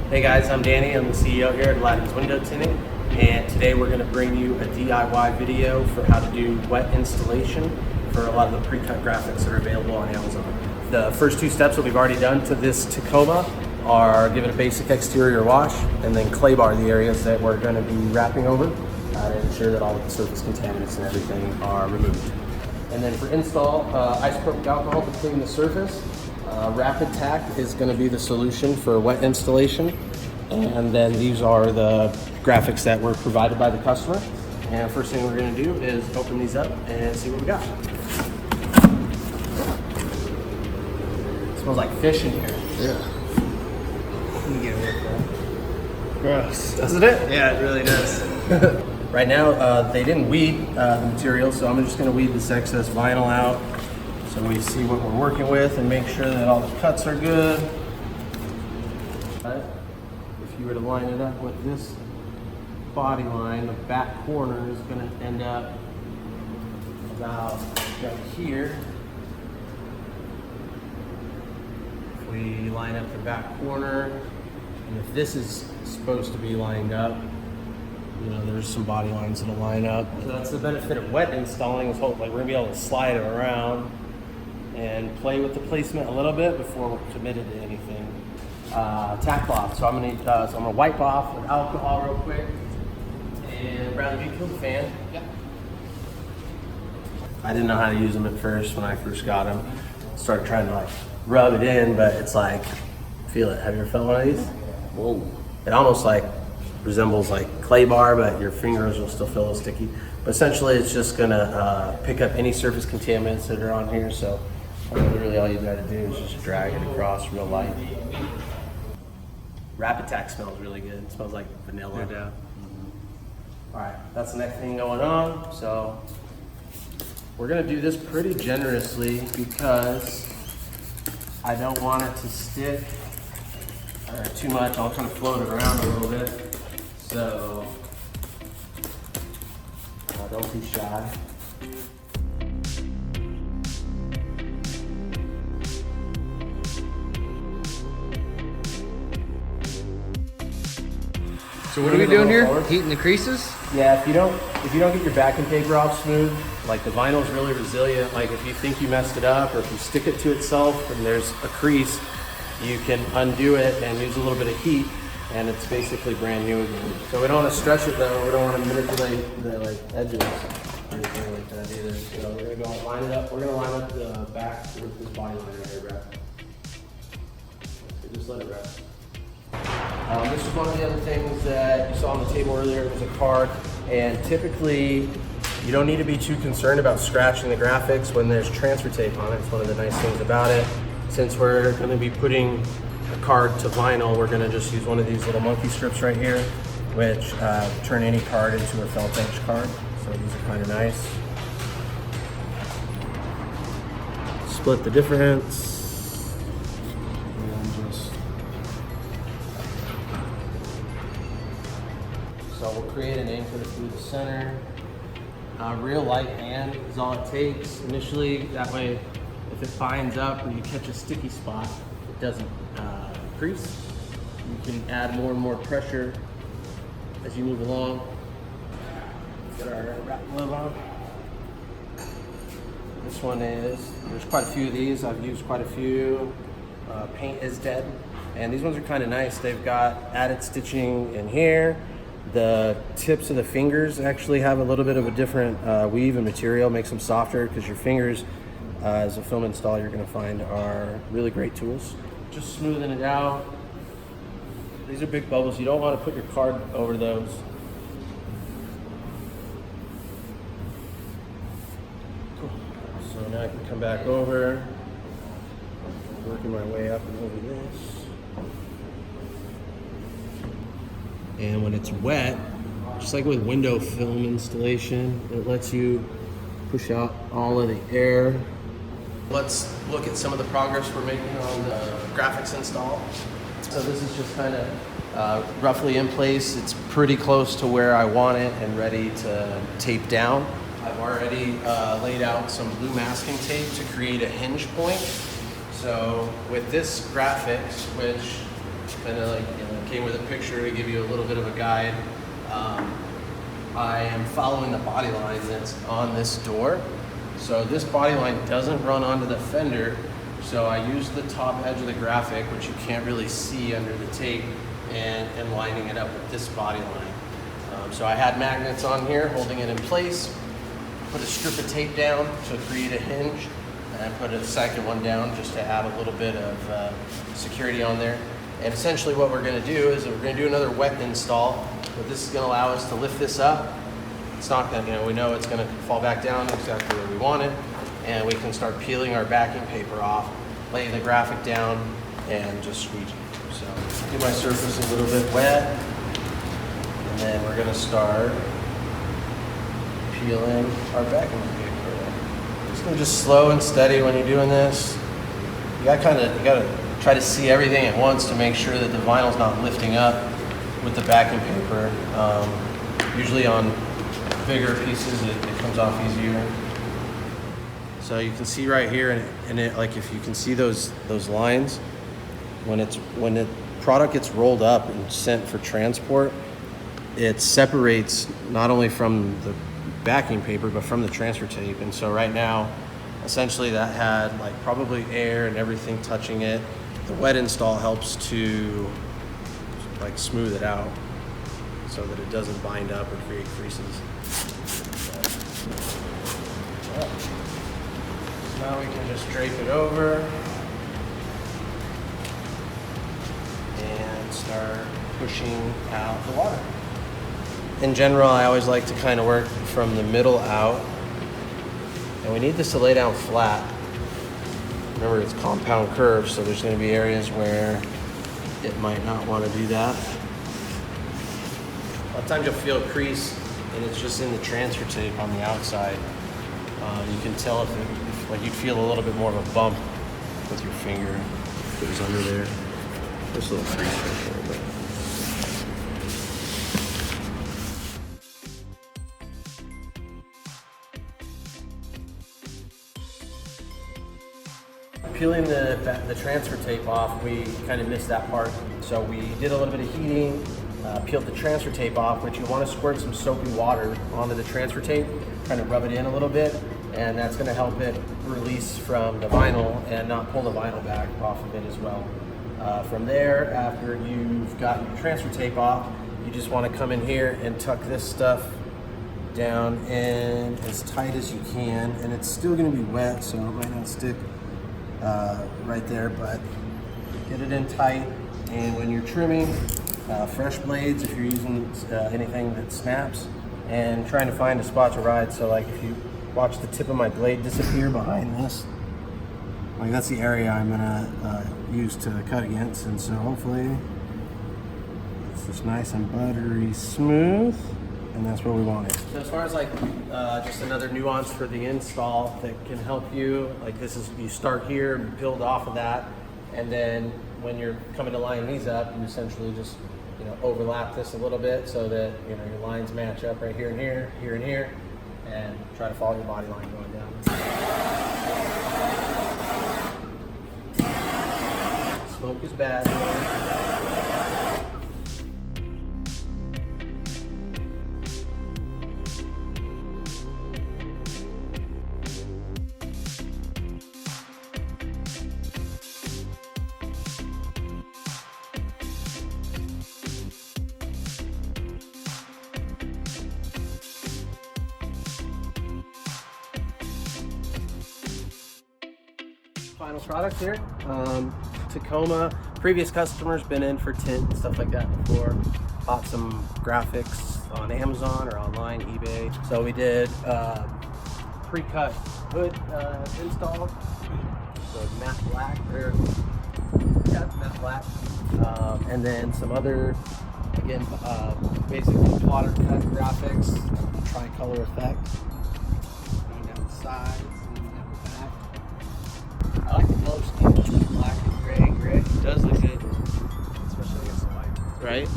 Hey guys, I'm Danny. I'm the CEO here at Aladdins Window Tinting, and today we're going to bring you a DIY video for how to do wet installation for a lot of the pre-cut graphics that are available on Amazon. The first two steps that we've already done to this Tacoma are give it a basic exterior wash and then clay bar the areas that we're going to be wrapping over to ensure that all of the surface contaminants and everything are removed. And then for install, isopropyl alcohol to clean the surface. Rapid Tack is going to be the solution for wet installation. And then these are the graphics that were provided by the customer. And first thing we're going to do is open these up and see what we got. It smells like fish in here. Yeah. Let me get it with that. Gross. Doesn't it? Yeah, it really does. Right now, they didn't weed the material, so I'm just going to weed this excess vinyl out so we see what we're working with and make sure that all the cuts are good. If you were to line it up with this body line, the back corner is going to end up about right here. If we line up the back corner, and if this is supposed to be lined up, you know, there's some body lines that'll line up. So that's the benefit of wet installing, is hope like we're gonna be able to slide it around and play with the placement a little bit before we're committed to anything. Tack cloth. So I'm gonna wipe off with alcohol real quick. And Bradley, do you kill the fan? Yep. I didn't know how to use them at first when I first got them. Started trying to like rub it in, but it's like, feel it. Have you ever felt one of these? Whoa. It almost like resembles like clay bar, but your fingers will still feel a little sticky. But essentially it's just gonna pick up any surface contaminants that are on here. So literally all you gotta do is just drag it across real light. Rapid Tack smells really good. It smells like vanilla. No doubt. All right, that's the next thing going on. So we're gonna do this pretty generously because I don't want it to stick too much. I'll kind of float it around a little bit. So don't be shy. So what are we doing here? Heating the creases? Yeah, if you don't get your backing paper off smooth, like the vinyl's really resilient. Like if you think you messed it up, or if you stick it to itself and there's a crease, you can undo it and use a little bit of heat, and it's basically brand new again. So we don't want to stretch it though. We don't want to manipulate the like edges or anything like that either. So we're gonna go line it up. We're gonna line up the back with this body line right here, Brad. So just let it rest. This is one of the other things that you saw on the table earlier. It was a card, and typically you don't need to be too concerned about scratching the graphics when there's transfer tape on it. It's one of the nice things about it. Since we're going to be putting a card to vinyl, we're going to just use one of these little monkey strips right here, which turn any card into a felt edge card. So these are kind of nice. Split the difference. So we'll create an anchor through the center. Real light hand is all it takes initially. That way, if it binds up or you catch a sticky spot, it doesn't crease. You can add more and more pressure as you move along. Get our wrap glove on. This one there's quite a few of these. I've used quite a few. Paint is Dead. And these ones are kind of nice. They've got added stitching in here. The tips of the fingers actually have a little bit of a different weave and material, makes them softer, because your fingers, as a film installer, you're going to find are really great tools. Just smoothing it out. These are big bubbles. You don't want to put your card over those. Cool. So now I can come back over, working my way up and over this. And when it's wet, just like with window film installation, it lets you push out all of the air. Let's look at some of the progress we're making on the graphics install. So this is just kind of roughly in place. It's pretty close to where I want it and ready to tape down. I've already laid out some blue masking tape to create a hinge point. So with this graphics, which kind of like came with a picture to give you a little bit of a guide. I am following the body line that's on this door. So this body line doesn't run onto the fender. So I used the top edge of the graphic, which you can't really see under the tape, and lining it up with this body line. So I had magnets on here holding it in place, put a strip of tape down to create a hinge, and put a second one down just to add a little bit of security on there. And essentially what we're gonna do is we're gonna do another wet install, but this is gonna allow us to lift this up. It's not gonna, we know it's gonna fall back down exactly where we want it, and we can start peeling our backing paper off, lay the graphic down, and just squeegee. So get my surface a little bit wet, and then we're gonna start peeling our backing paper. Just gonna just slow and steady when you're doing this. You gotta try to see everything at once to make sure that the vinyl's not lifting up with the backing paper. Usually on bigger pieces, it comes off easier. So you can see right here, and it, like if you can see those lines, when the product gets rolled up and sent for transport, it separates not only from the backing paper but from the transfer tape. And so right now, essentially that had like probably air and everything touching it. The wet install helps to like smooth it out so that it doesn't bind up or create creases. Now we can just drape it over and start pushing out the water. In general, I always like to kind of work from the middle out, and we need this to lay down flat. Remember, it's compound curves, so there's going to be areas where it might not want to do that. A lot of times you'll feel a crease, and it's just in the transfer tape on the outside. You can tell if like you'd feel a little bit more of a bump with your finger if it was under there. There's a little crease right there, but. Peeling the transfer tape off, we kind of missed that part. So we did a little bit of heating, peeled the transfer tape off, which you want to squirt some soapy water onto the transfer tape, kind of rub it in a little bit, and that's going to help it release from the vinyl and not pull the vinyl back off of it as well. From there, after you've got your transfer tape off, you just want to come in here and tuck this stuff down in as tight as you can, and it's still going to be wet, so it might not stick right there, but get it in tight. And when you're trimming, fresh blades, if you're using anything that snaps, and trying to find a spot to ride. So like if you watch the tip of my blade disappear behind this, like that's the area I'm gonna use to cut against, and so hopefully it's just nice and buttery smooth, and that's where we want it. So as far as like just another nuance for the install that can help you, like this is, you start here and build off of that, and then when you're coming to line these up, you essentially just overlap this a little bit so that your lines match up right here and here, here and here, and try to follow your body line going down. Smoke is bad. Final product here, Tacoma. Previous customers been in for tint and stuff like that before. Bought some graphics on Amazon or online, eBay. So we did pre-cut hood install. So matte black, or yeah, matte black, and then some other, again, basically plotter cut graphics, tricolor effect, going down the sides. I like the glow scheme, black and gray. It does look good, especially against the white. Right?